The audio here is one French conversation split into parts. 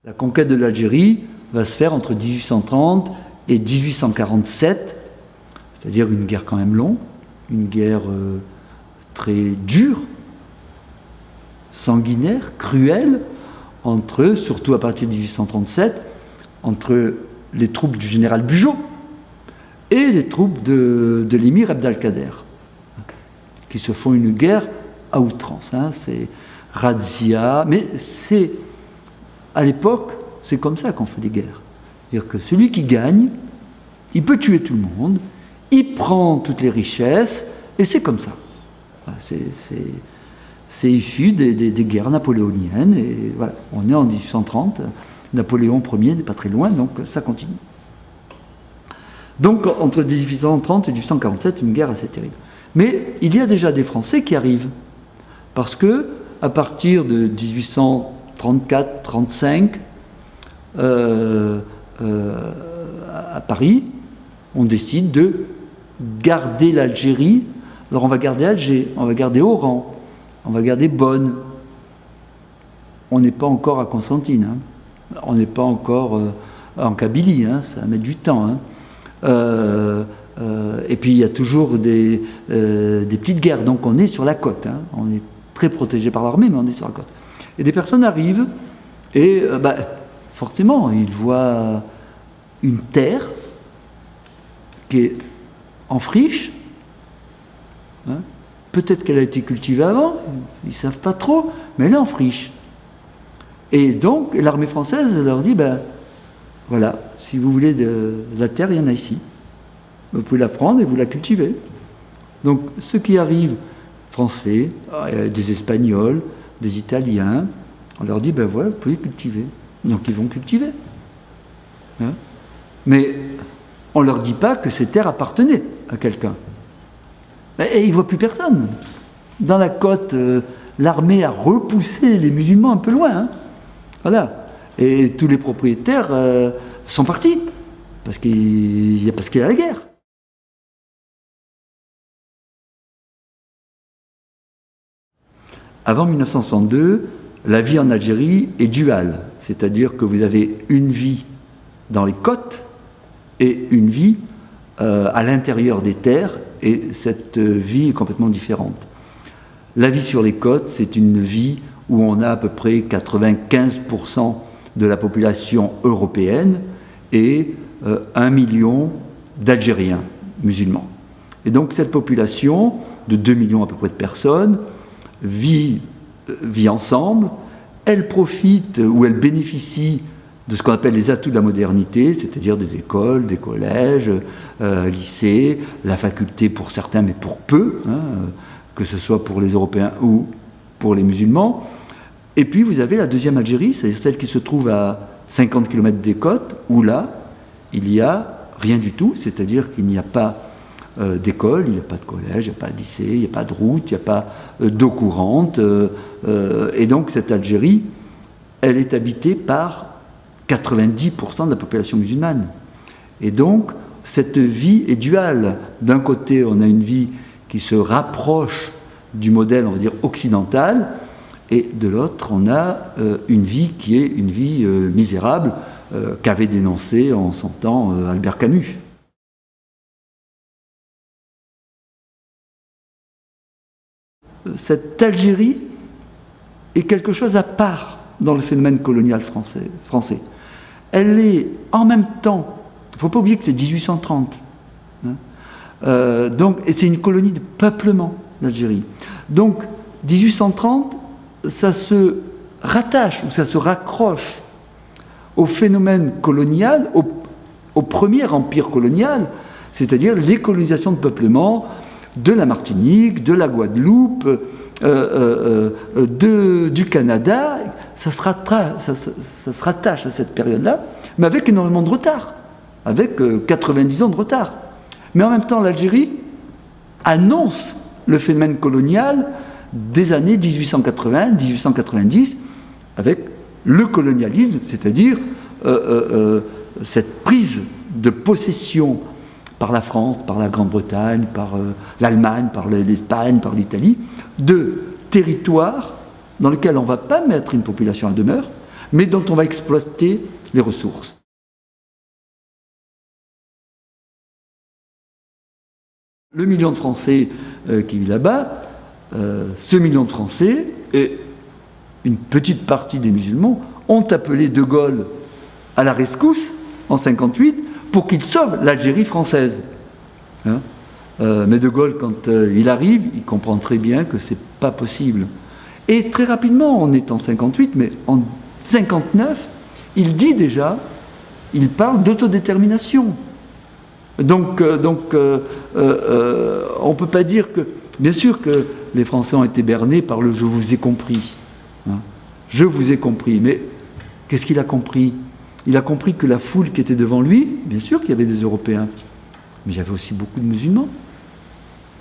La conquête de l'Algérie va se faire entre 1830 et 1847, c'est-à-dire une guerre quand même longue, une guerre très dure, sanguinaire, cruelle, entre, surtout à partir de 1837, entre les troupes du général Bugeaud et les troupes de l'émir Abd al-Kader, qui se font une guerre à outrance. C'est razzia, mais c'est, à l'époque, c'est comme ça qu'on fait des guerres. C'est-à-dire que celui qui gagne, il peut tuer tout le monde, il prend toutes les richesses, et c'est comme ça. C'est issu des guerres napoléoniennes, et voilà, on est en 1830, Napoléon Ier n'est pas très loin, donc ça continue. Donc entre 1830 et 1847, une guerre assez terrible. Mais il y a déjà des Français qui arrivent, parce que à partir de 1834-35, à Paris, on décide de garder l'Algérie. Alors on va garder Alger, on va garder Oran, on va garder Bonn. On n'est pas encore à Constantine, on n'est pas encore en Kabylie, ça va mettre du temps. Et puis il y a toujours des petites guerres, donc on est sur la côte, on est très protégé par l'armée, mais on est sur la côte. Et des personnes arrivent, et forcément, ils voient une terre qui est en friche. Peut-être qu'elle a été cultivée avant, ils ne savent pas trop, mais elle est en friche. Et donc, l'armée française leur dit, voilà, si vous voulez de la terre, il y en a ici. Vous pouvez la prendre et vous la cultivez. Donc, ceux qui arrivent, Français, des Espagnols, des Italiens, on leur dit, voilà, vous pouvez cultiver. Donc, ils vont cultiver. Mais on ne leur dit pas que ces terres appartenaient à quelqu'un. Et ils ne voient plus personne. Dans la côte, l'armée a repoussé les musulmans un peu loin. Voilà. Et tous les propriétaires sont partis. Parce qu'il y a la guerre. Avant 1962, la vie en Algérie est duale. C'est-à-dire que vous avez une vie dans les côtes et une vie à l'intérieur des terres. Et cette vie est complètement différente. La vie sur les côtes, c'est une vie où on a à peu près 95% de la population européenne et 1 million d'Algériens musulmans. Et donc cette population de 2 millions à peu près de personnes vit ensemble, elle profite ou elle bénéficie de ce qu'on appelle les atouts de la modernité, c'est-à-dire des écoles, des collèges, lycées, la faculté pour certains, mais pour peu, que ce soit pour les Européens ou pour les musulmans. Et puis vous avez la deuxième Algérie, c'est-à-dire celle qui se trouve à 50 km des côtes, où là, il n'y a rien du tout, c'est-à-dire qu'il n'y a pas d'école, il n'y a pas de collège, il n'y a pas de lycée, il n'y a pas de route, il n'y a pas d'eau courante. Et donc cette Algérie, elle est habitée par 90% de la population musulmane. Et donc, cette vie est duale. D'un côté, on a une vie qui se rapproche du modèle, on va dire, occidental, et de l'autre, on a une vie qui est une vie misérable, qu'avait dénoncé en son temps Albert Camus. Cette Algérie est quelque chose à part dans le phénomène colonial français. Elle est en même temps, il ne faut pas oublier que c'est 1830, donc, et c'est une colonie de peuplement, l'Algérie. Donc 1830, ça se rattache ou ça se raccroche au phénomène colonial, au premier empire colonial, c'est-à-dire les colonisations de peuplement de la Martinique, de la Guadeloupe, du Canada. Ça se rattache à cette période-là, mais avec énormément de retard, avec 90 ans de retard. Mais en même temps, l'Algérie annonce le phénomène colonial des années 1880-1890, avec le colonialisme, c'est-à-dire cette prise de possession par la France, par la Grande-Bretagne, par l'Allemagne, par l'Espagne, par l'Italie, de territoires dans lesquels on ne va pas mettre une population à demeure, mais dont on va exploiter les ressources. Le million de Français qui vit là-bas, ce million de Français et une petite partie des musulmans ont appelé De Gaulle à la rescousse en 1958 pour qu'il sauve l'Algérie française. Hein, mais De Gaulle, quand il arrive, il comprend très bien que c'est pas possible. Et très rapidement, on est en 58, mais en 59, il dit déjà, il parle d'autodétermination. Donc on ne peut pas dire que... Bien sûr que les Français ont été bernés par le « je vous ai compris hein. ». Je vous ai compris, mais qu'est-ce qu'il a compris? Il a compris que la foule qui était devant lui, bien sûr qu'il y avait des Européens, mais il y avait aussi beaucoup de musulmans.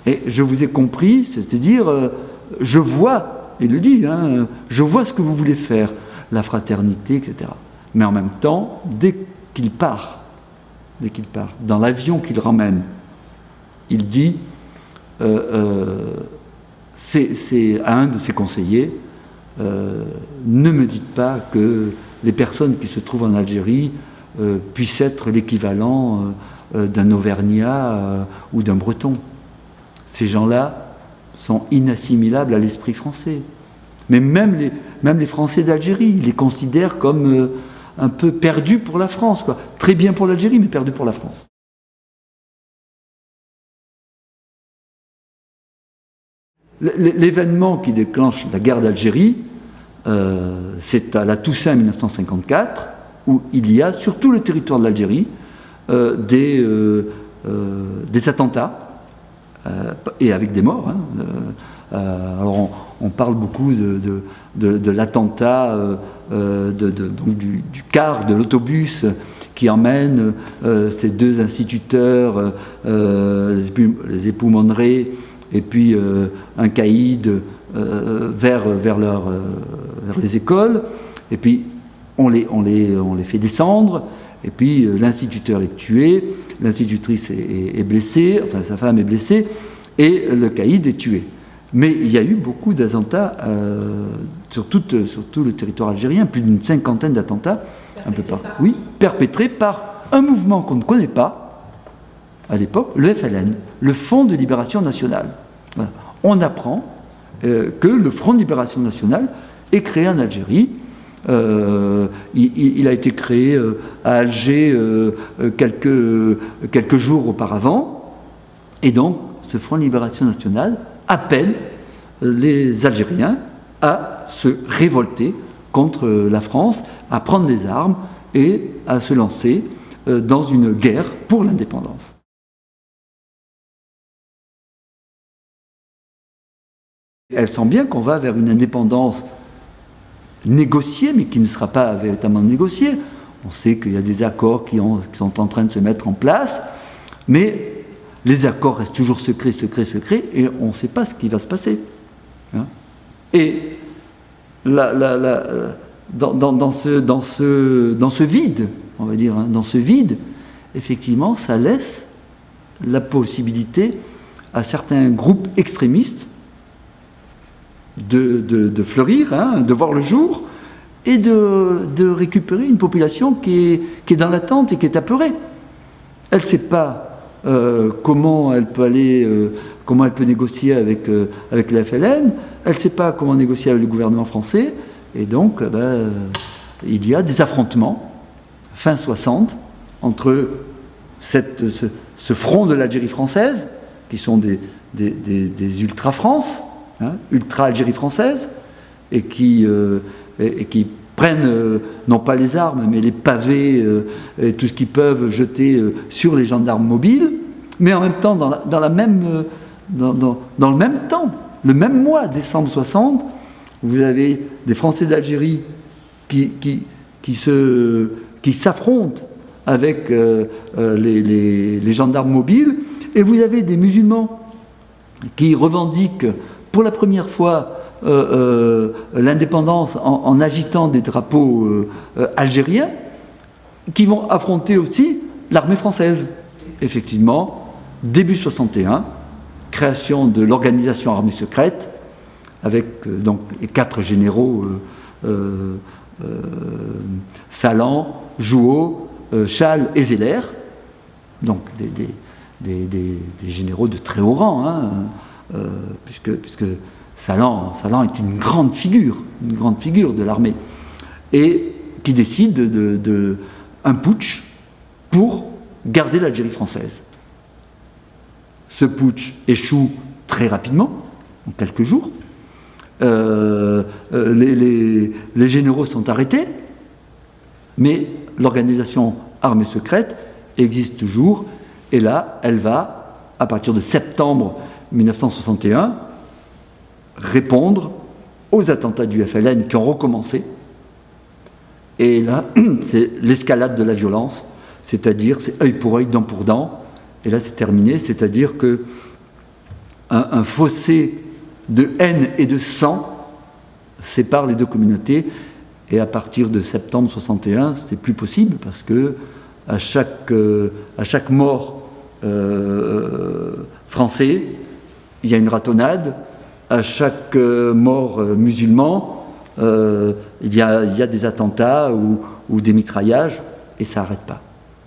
Et je vous ai compris, c'est-à-dire, je vois, il le dit, hein, je vois ce que vous voulez faire, la fraternité, etc. Mais en même temps, dès qu'il part, dans l'avion qu'il ramène, il dit, c'est à un de ses conseillers, ne me dites pas que les personnes qui se trouvent en Algérie puissent être l'équivalent d'un Auvergnat ou d'un Breton. Ces gens-là sont inassimilables à l'esprit français. Mais même les Français d'Algérie, ils les considèrent comme un peu perdus pour la France, quoi. Très bien pour l'Algérie, mais perdus pour la France. L'événement qui déclenche la guerre d'Algérie, c'est à la Toussaint 1954, où il y a sur tout le territoire de l'Algérie des attentats, et avec des morts. Hein. Alors on parle beaucoup de l'attentat du car, de l'autobus qui emmène ces deux instituteurs, les époux Mondré, et puis un caïd vers les écoles, et puis on les fait descendre, et puis l'instituteur est tué, l'institutrice est blessée, enfin sa femme est blessée, et le caïd est tué. Mais il y a eu beaucoup d'attentats sur tout le territoire algérien, plus d'une cinquantaine d'attentats, un peu partout. Oui, perpétrés par un mouvement qu'on ne connaît pas à l'époque, le FLN, le Front de Libération Nationale. Voilà. On apprend que le Front de Libération Nationale est créé en Algérie. Il a été créé à Alger quelques jours auparavant, et donc ce Front de Libération Nationale appelle les Algériens à se révolter contre la France, à prendre les armes et à se lancer dans une guerre pour l'indépendance. Elle sent bien qu'on va vers une indépendance négociée, mais qui ne sera pas véritablement négociée. On sait qu'il y a des accords qui sont en train de se mettre en place, mais les accords restent toujours secrets, et on ne sait pas ce qui va se passer. Hein. Et dans ce vide, on va dire, hein, dans ce vide, effectivement, ça laisse la possibilité à certains groupes extrémistes de fleurir, hein, de voir le jour, et de récupérer une population qui est dans l'attente et qui est apeurée. Elle ne sait pas comment elle peut négocier avec la FLN, elle ne sait pas comment négocier avec le gouvernement français, et donc il y a des affrontements, fin 60, entre ce front de l'Algérie française, qui sont des ultra-France, hein, ultra-Algérie française, et qui prennent non pas les armes, mais les pavés et tout ce qu'ils peuvent jeter sur les gendarmes mobiles, mais en même temps, dans le même temps, le même mois, décembre 60, vous avez des Français d'Algérie qui s'affrontent avec les gendarmes mobiles, et vous avez des musulmans qui revendiquent pour la première fois l'indépendance en agitant des drapeaux algériens, qui vont affronter aussi l'armée française. Effectivement, début 61, création de l'organisation armée secrète, avec donc les 4 généraux Salan, Jouhaud, Chasles et Zeller, donc des généraux de très haut rang, hein, puisque Salan est une grande figure de l'armée, et qui décide d'un putsch pour garder l'Algérie française. Ce putsch échoue très rapidement, en quelques jours. Les généraux sont arrêtés, mais l'organisation armée secrète existe toujours, et là, elle va, à partir de septembre 1961, répondre aux attentats du FLN qui ont recommencé. Et là, c'est l'escalade de la violence, c'est-à-dire c'est œil pour œil, dent pour dent, et là c'est terminé, c'est-à-dire que un fossé de haine et de sang sépare les deux communautés, et à partir de septembre 61, c'est plus possible, parce que à chaque mort français, il y a une ratonnade, à chaque mort musulman, il y a des attentats ou des mitraillages, et ça n'arrête pas.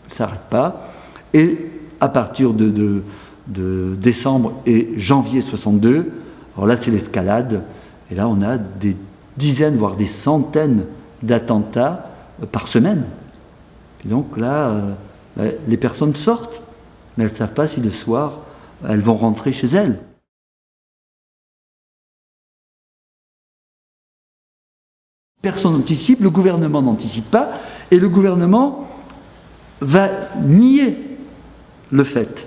Ça n'arrête pas. Et à partir de décembre et janvier 62, alors là c'est l'escalade, et là on a des dizaines, voire des centaines d'attentats par semaine. Et donc là, les personnes sortent, mais elles ne savent pas si le soir, elles vont rentrer chez elles. Personne n'anticipe, le gouvernement n'anticipe pas, et le gouvernement va nier le fait.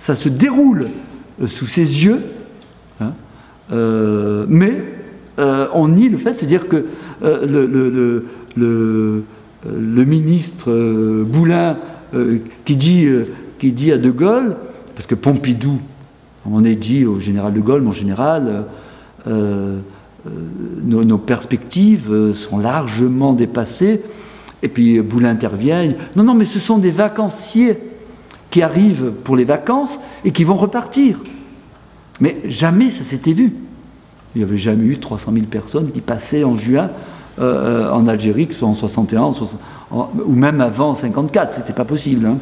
Ça se déroule sous ses yeux, hein, mais on nie le fait, c'est-à-dire que le ministre Boulin qui dit à De Gaulle, parce que Pompidou, on est dit au général de Gaulle, mon général, nos perspectives sont largement dépassées, et puis Boulin intervient, il dit, non, mais ce sont des vacanciers qui arrivent pour les vacances et qui vont repartir. Mais jamais ça s'était vu. Il n'y avait jamais eu 300 000 personnes qui passaient en juin en Algérie, que ce soit en 61, ou même avant 54, c'était pas possible. Hein.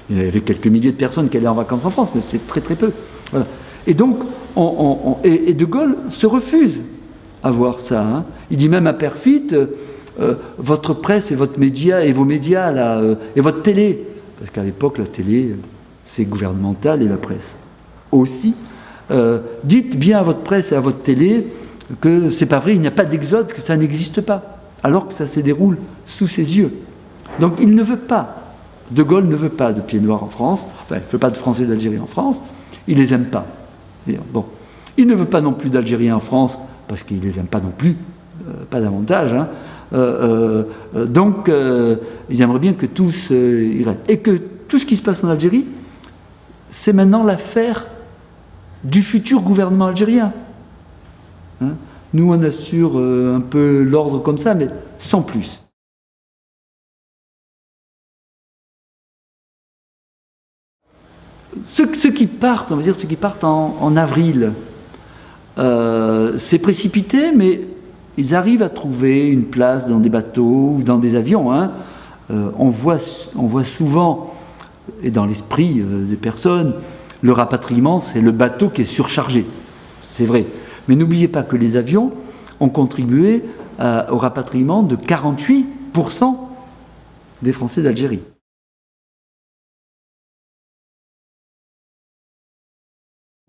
Il y avait quelques milliers de personnes qui allaient en vacances en France, mais c'est très très peu. Voilà. Et donc, et De Gaulle se refuse à voir ça. Hein. Il dit même à Perfit, votre presse et votre média, et vos médias, là, et votre télé, parce qu'à l'époque, la télé, c'est gouvernemental, et la presse aussi, dites bien à votre presse et à votre télé que c'est pas vrai, il n'y a pas d'exode, que ça n'existe pas, alors que ça se déroule sous ses yeux. Donc il ne veut pas, De Gaulle ne veut pas de pieds noirs en France, enfin, il ne veut pas de Français d'Algérie en France, il les aime pas. Bon. Il ne veut pas non plus d'Algériens en France, parce qu'il les aime pas non plus, pas davantage, hein. Donc ils aimeraient bien que tous y restent. Et que tout ce qui se passe en Algérie, c'est maintenant l'affaire du futur gouvernement algérien. Hein? Nous, on assure un peu l'ordre comme ça, mais sans plus. Ceux qui partent, on va dire ceux qui partent en avril, c'est précipité, mais ils arrivent à trouver une place dans des bateaux ou dans des avions. Hein. On voit souvent, et dans l'esprit des personnes, le rapatriement, c'est le bateau qui est surchargé. C'est vrai. Mais n'oubliez pas que les avions ont contribué au rapatriement de 48% des Français d'Algérie.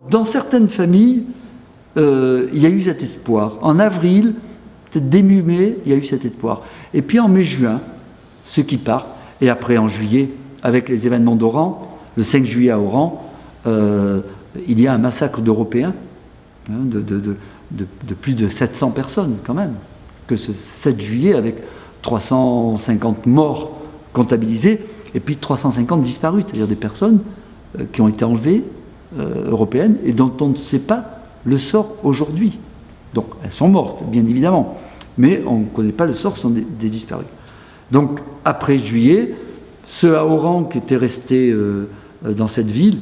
Dans certaines familles, il y a eu cet espoir. En avril, peut-être début mai, il y a eu cet espoir. Et puis en mai-juin, ceux qui partent, et après en juillet, avec les événements d'Oran, le 5 juillet à Oran, il y a un massacre d'Européens, hein, de plus de 700 personnes quand même, que ce 7 juillet avec 350 morts comptabilisés, et puis 350 disparus, c'est-à-dire des personnes qui ont été enlevées, européennes, et dont on ne sait pas le sort aujourd'hui. Donc elles sont mortes, bien évidemment, mais on ne connaît pas le sort, ce sont des disparus. Donc après juillet, ceux à Oran qui étaient restés dans cette ville,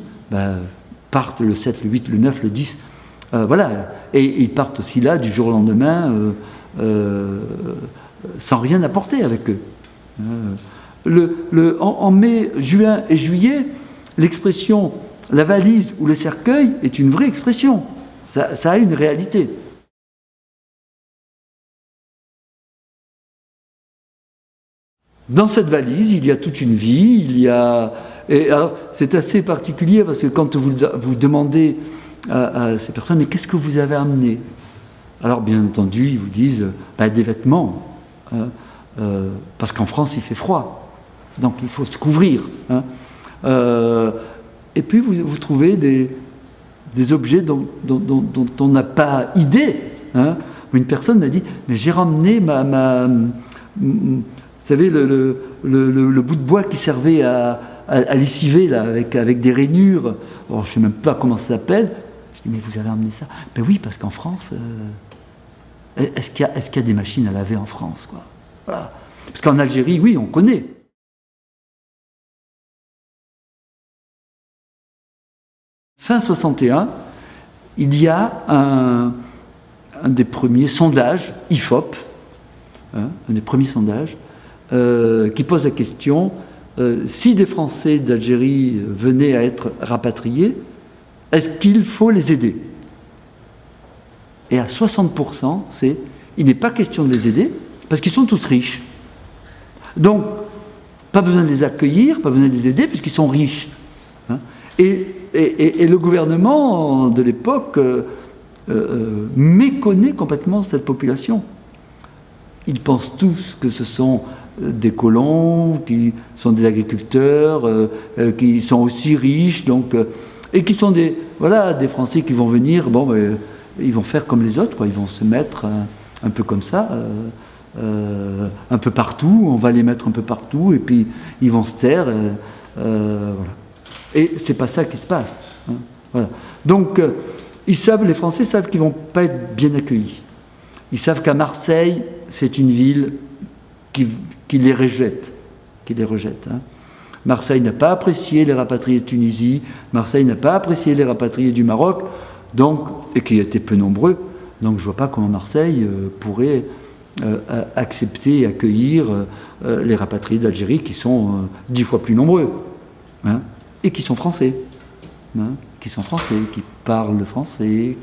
partent le 7, le 8, le 9, le 10, voilà, et ils partent aussi là du jour au lendemain sans rien apporter avec eux. En mai, juin et juillet, l'expression « la valise ou le cercueil » est une vraie expression. Ça a une réalité. Dans cette valise, il y a toute une vie, et alors, c'est assez particulier parce que quand vous demandez à ces personnes « mais qu'est-ce que vous avez amené ?» Alors, bien entendu, ils vous disent des vêtements, parce qu'en France, il fait froid, donc il faut se couvrir. Et puis, vous trouvez des objets dont on n'a pas idée. Une personne m'a dit « mais j'ai ramené vous savez, le bout de bois qui servait à lessiver là, avec des rainures. Alors, je ne sais même pas comment ça s'appelle. » Je dis « mais vous avez ramené ça ?» « Ben oui, parce qu'en France, est-ce qu'il y a des machines à laver en France, quoi. Voilà. Parce qu'en Algérie, oui, on connaît. Fin 61, il y a un des premiers sondages, IFOP, un des premiers sondages, qui pose la question, si des Français d'Algérie venaient à être rapatriés, est-ce qu'il faut les aider? Et à 60%, il n'est pas question de les aider, parce qu'ils sont tous riches. Donc, pas besoin de les accueillir, pas besoin de les aider, puisqu'ils sont riches. Et le gouvernement de l'époque méconnaît complètement cette population. Ils pensent tous que ce sont des colons, qui sont des agriculteurs, qui sont aussi riches, donc, et qui sont des Français qui vont venir, ils vont faire comme les autres, quoi. Ils vont se mettre un peu comme ça, un peu partout, on va les mettre un peu partout, et puis ils vont se taire, voilà. Et c'est pas ça qui se passe. Voilà. Donc, les Français savent qu'ils ne vont pas être bien accueillis. Ils savent qu'à Marseille, c'est une ville qui les rejette. Marseille n'a pas apprécié les rapatriés de Tunisie, Marseille n'a pas apprécié les rapatriés du Maroc, et qui étaient peu nombreux. Donc je ne vois pas comment Marseille pourrait accepter et accueillir les rapatriés d'Algérie qui sont 10 fois plus nombreux, et qui sont français, qui parlent le français,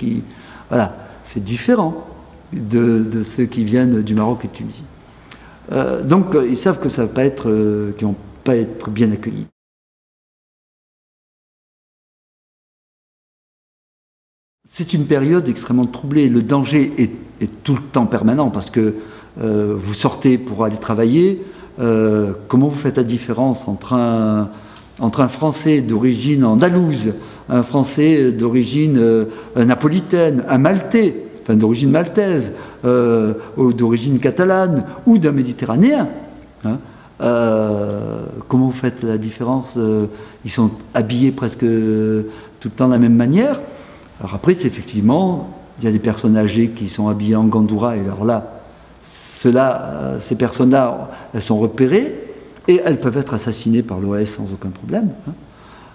voilà, c'est différent de ceux qui viennent du Maroc et de Tunisie. Donc ils savent que ça va pas être, qu'ils vont pas être bien accueillis. C'est une période extrêmement troublée. Le danger est tout le temps permanent parce que vous sortez pour aller travailler. Comment vous faites la différence entre un Français d'origine andalouse, un Français d'origine napolitaine, un Maltais, enfin d'origine maltaise, ou d'origine catalane, ou d'un Méditerranéen. Comment vous faites la différence? Ils sont habillés presque tout le temps de la même manière. Alors après, c'est effectivement, il y a des personnes âgées qui sont habillées en gandoura, et alors là, ces personnes-là, elles sont repérées, et elles peuvent être assassinées par l'OAS sans aucun problème.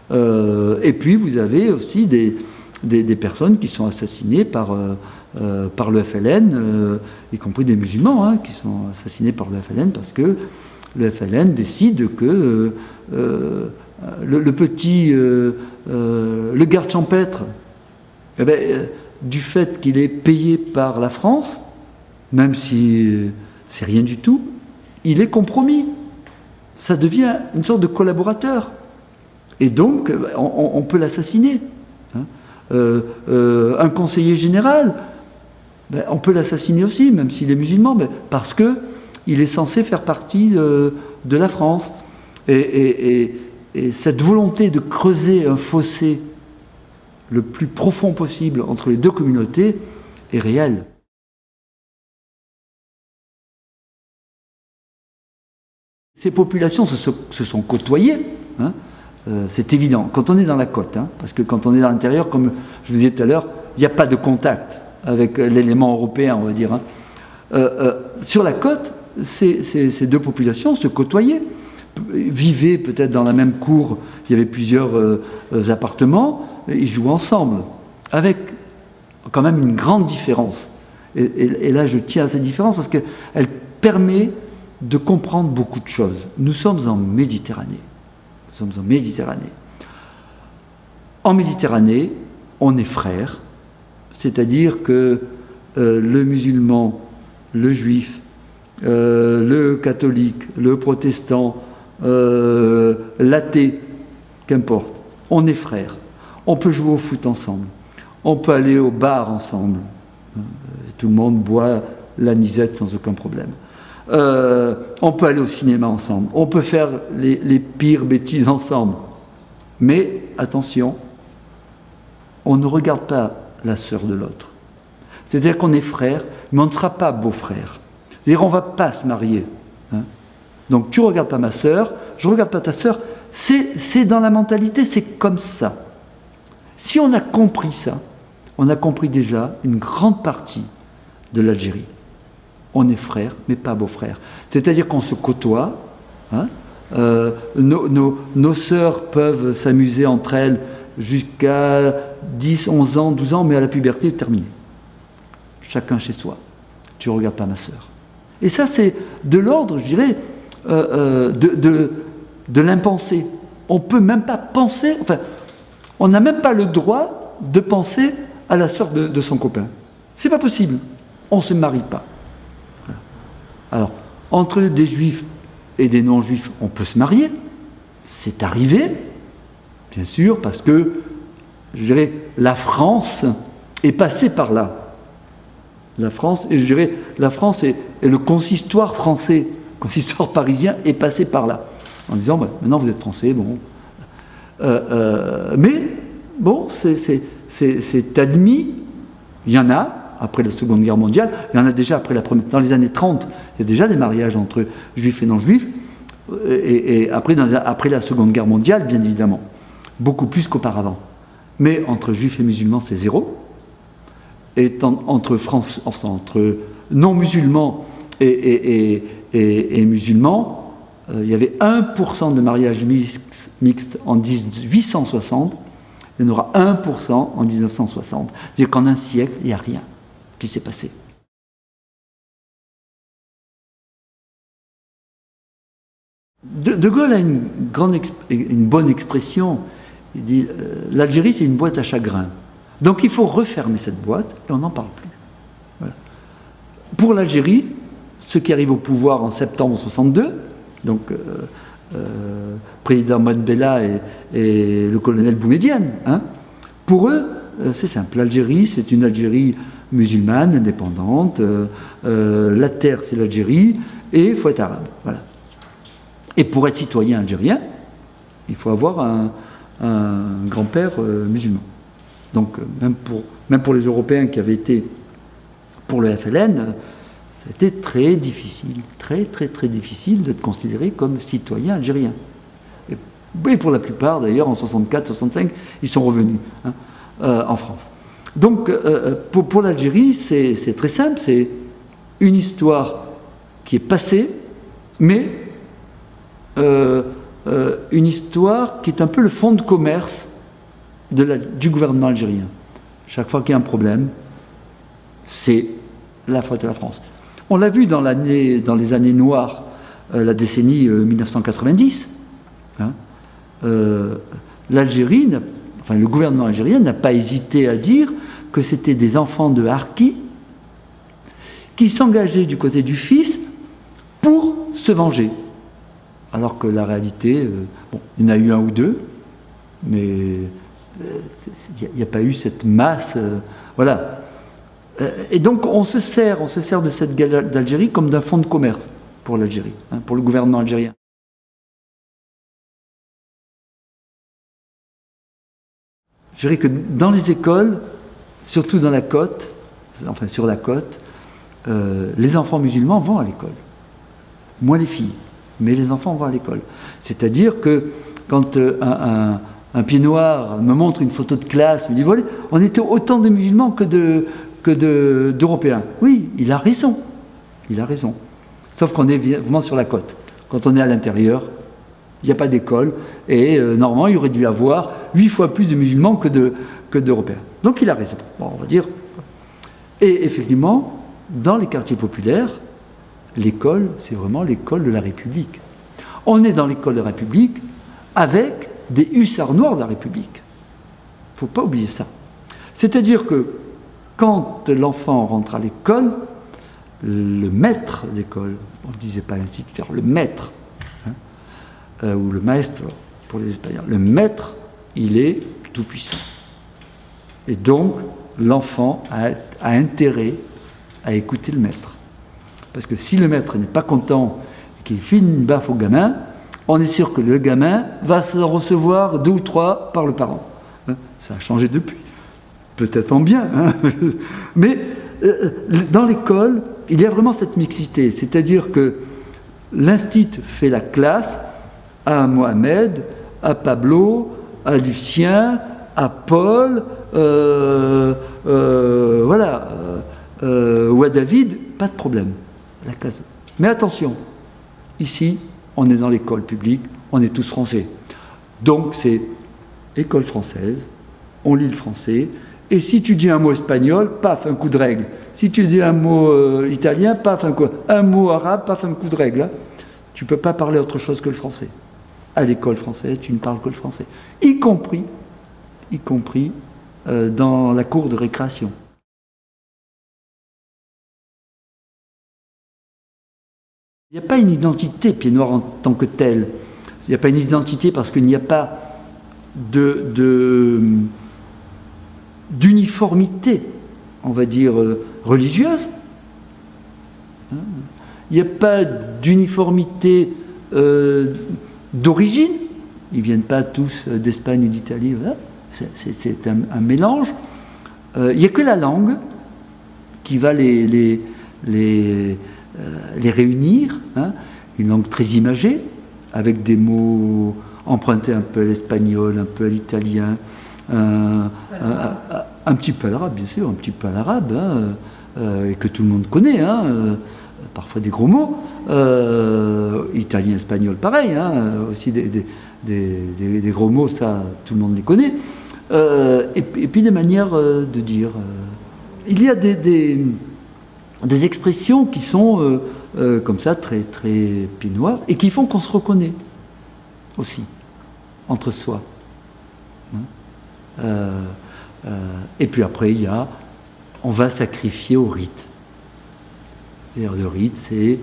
Et puis, vous avez aussi des personnes qui sont assassinées par le FLN, y compris des musulmans, qui sont assassinés par le FLN parce que le FLN décide que le garde champêtre, du fait qu'il est payé par la France, même si c'est rien du tout, il est compromis. Ça devient une sorte de collaborateur. Et donc, on peut l'assassiner. Un conseiller général, on peut l'assassiner aussi, même s'il est musulman, parce qu'il est censé faire partie de la France. Et cette volonté de creuser un fossé le plus profond possible entre les deux communautés est réelle. Ces populations se sont côtoyées, c'est évident, quand on est dans la côte, parce que quand on est dans l'intérieur, comme je vous disais tout à l'heure, il n'y a pas de contact avec l'élément européen, on va dire. Sur la côte, ces deux populations se côtoyaient, vivaient peut-être dans la même cour, il y avait plusieurs appartements, ils jouaient ensemble, avec quand même une grande différence. Et là, je tiens à cette différence parce qu'elle permet de comprendre beaucoup de choses. Nous sommes en Méditerranée. Nous sommes en Méditerranée. En Méditerranée, on est frères, c'est-à-dire que le musulman, le juif, le catholique, le protestant, l'athée, qu'importe, on est frères. On peut jouer au foot ensemble, on peut aller au bar ensemble, tout le monde boit l'anisette sans aucun problème. On peut aller au cinéma ensemble, on peut faire les pires bêtises ensemble. Mais attention, on ne regarde pas la sœur de l'autre. C'est-à-dire qu'on est frères, mais on ne sera pas beau-frère. C'est-à-dire qu'on ne va pas se marier. Hein. Donc tu ne regardes pas ma sœur, je ne regarde pas ta sœur. C'est dans la mentalité, c'est comme ça. Si on a compris ça, on a compris déjà une grande partie de l'Algérie. On est frères, mais pas beaux-frères. C'est-à-dire qu'on se côtoie. Hein, nos sœurs peuvent s'amuser entre elles jusqu'à 10, 11 ans, 12 ans, mais à la puberté, terminé. Chacun chez soi. Tu ne regardes pas ma sœur. Et ça, c'est de l'ordre, je dirais, de l'impensé. On ne peut même pas penser, enfin, on n'a même pas le droit de penser à la sœur de son copain. C'est pas possible. On ne se marie pas. Voilà. Alors, entre des juifs et des non-juifs, on peut se marier. C'est arrivé, bien sûr, parce que, je dirais, la France est passée par là. La France, et je dirais, la France et le consistoire français, le consistoire parisien est passé par là. En disant, bah, maintenant vous êtes français, bon. Mais, bon, c'est admis. Il y en a, après la Seconde Guerre mondiale, il y en a déjà après la première. Dans les années 30, il y a déjà des mariages entre juifs et non-juifs. Et après, après la Seconde Guerre mondiale, bien évidemment. Beaucoup plus qu'auparavant. Mais entre juifs et musulmans, c'est zéro. Et entre non-musulmans et musulmans, il y avait 1% de mariage mixte en 1860, il y en aura 1% en 1960. C'est-à-dire qu'en un siècle, il n'y a rien qui s'est passé. De Gaulle a une bonne expression. Il dit l'Algérie, c'est une boîte à chagrin. Donc il faut refermer cette boîte et on n'en parle plus. Voilà. Pour l'Algérie, ceux qui arrivent au pouvoir en septembre 62, donc président Mohamed et le colonel Boumedienne, hein, pour eux, c'est simple. L'Algérie, c'est une Algérie musulmane, indépendante. La terre, c'est l'Algérie et il faut être arabe. Voilà. Et pour être citoyen algérien, il faut avoir un grand-père musulman. Donc même pour les Européens qui avaient été pour le FLN, ça a été très difficile, très difficile d'être considéré comme citoyen algérien. Et pour la plupart d'ailleurs, en 64, 65, ils sont revenus hein, en France. Donc pour l'Algérie, c'est très simple, c'est une histoire qui est passée, mais une histoire qui est un peu le fonds de commerce du gouvernement algérien. Chaque fois qu'il y a un problème, c'est la faute de la France. On l'a vu dans les années noires, la décennie 1990. Hein, l'Algérie, enfin le gouvernement algérien n'a pas hésité à dire que c'était des enfants de harkis qui s'engageaient du côté du fils pour se venger. Alors que la réalité, bon, il y en a eu un ou deux, mais il n'y a pas eu cette masse. Voilà. Et donc on se sert de cette guerre d'Algérie comme d'un fonds de commerce pour l'Algérie, hein, pour le gouvernement algérien. Je dirais que dans les écoles, surtout dans la côte, enfin sur la côte, les enfants musulmans vont à l'école. Moins les filles, mais les enfants vont à l'école. C'est-à-dire que quand un pied noir me montre une photo de classe, il me dit voilà, on était autant de musulmans que d'Européens. Oui, il a raison. Il a raison. Sauf qu'on est vraiment sur la côte. Quand on est à l'intérieur, il n'y a pas d'école. Et normalement, il aurait dû avoir 8 fois plus de musulmans que d'Européens. Donc il a raison. Bon, on va dire. Et effectivement, dans les quartiers populaires, l'école, c'est vraiment l'école de la République. On est dans l'école de la République avec des hussards noirs de la République. Il ne faut pas oublier ça. C'est-à-dire que quand l'enfant rentre à l'école, le maître d'école, on ne disait pas l'instituteur, le maître, hein, ou le maestro pour les Espagnols, le maître, il est tout puissant. Et donc, l'enfant a intérêt à écouter le maître. Parce que si le maître n'est pas content et qu'il file une baffe au gamin, on est sûr que le gamin va se recevoir 2 ou 3 par le parent. Hein, ça a changé depuis. Peut-être en bien. Hein, mais dans l'école, il y a vraiment cette mixité. C'est-à-dire que l'instit fait la classe à Mohamed, à Pablo, à Lucien, à Paul, voilà, ou à David, pas de problème. La classe. Mais attention, ici, on est dans l'école publique, on est tous français. Donc c'est école française, on lit le français, et si tu dis un mot espagnol, paf, un coup de règle. Si tu dis un mot italien, paf, un mot arabe, paf, un coup de règle. Hein. Tu ne peux pas parler autre chose que le français. À l'école française, tu ne parles que le français. Y compris dans la cour de récréation. Il n'y a pas une identité Pied Noir en tant que telle. Il n'y a pas une identité parce qu'il n'y a pas d'uniformité, on va dire, religieuse. Il n'y a pas d'uniformité d'origine. Ils ne viennent pas tous d'Espagne ou d'Italie. Voilà. C'est un mélange. Il n'y a que la langue qui va les réunir, hein, une langue très imagée, avec des mots empruntés un peu à l'espagnol, un peu à l'italien, un petit peu à l'arabe, bien sûr, un petit peu à l'arabe, hein, et que tout le monde connaît, hein, parfois des gros mots, italien, espagnol, pareil, hein, aussi des gros mots, ça, tout le monde les connaît, et puis des manières de dire. Il y a des expressions qui sont comme ça, très, très Pied Noir, et qui font qu'on se reconnaît aussi, entre soi. Et puis après, on va sacrifier au rite. Le rite, c'est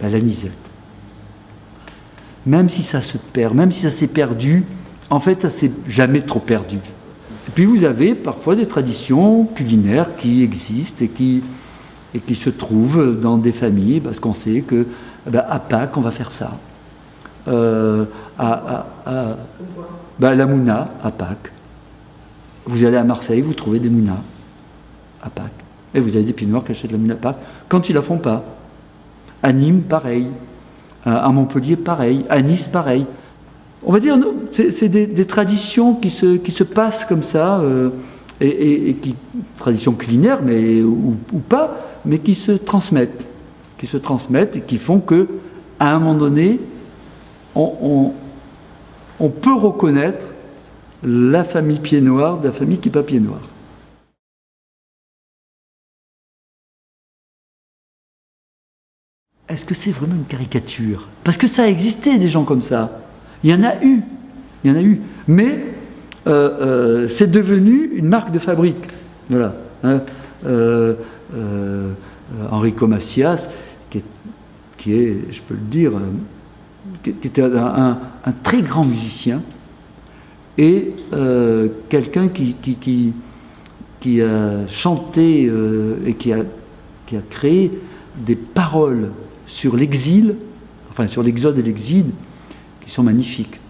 l'anisette. Même si ça se perd, même si ça s'est perdu, en fait, ça s'est jamais trop perdu. Et puis vous avez parfois des traditions culinaires qui existent et qui se trouvent dans des familles, parce qu'on sait que à Pâques, on va faire ça. La mouna, à Pâques. Vous allez à Marseille, vous trouvez des mounas à Pâques. Et vous avez des Pieds Noirs qui achètent la mouna à Pâques, quand ils ne la font pas. À Nîmes, pareil. À Montpellier, pareil. À Nice, pareil. On va dire, c'est des traditions qui se passent comme ça, et qui, traditions culinaires, mais, ou pas, mais qui se transmettent et qui font que, à un moment donné, on peut reconnaître la famille Pied Noir de la famille qui n'est pas Pied Noir. Est-ce que c'est vraiment une caricature? Parce que ça a existé, des gens comme ça. Il y en a eu. Mais c'est devenu une marque de fabrique. Voilà. Hein. Enrico Macias, qui est, je peux le dire, qui était un très grand musicien, et quelqu'un qui a chanté et qui a créé des paroles sur l'exil, enfin sur l'exode et l'exil, qui sont magnifiques.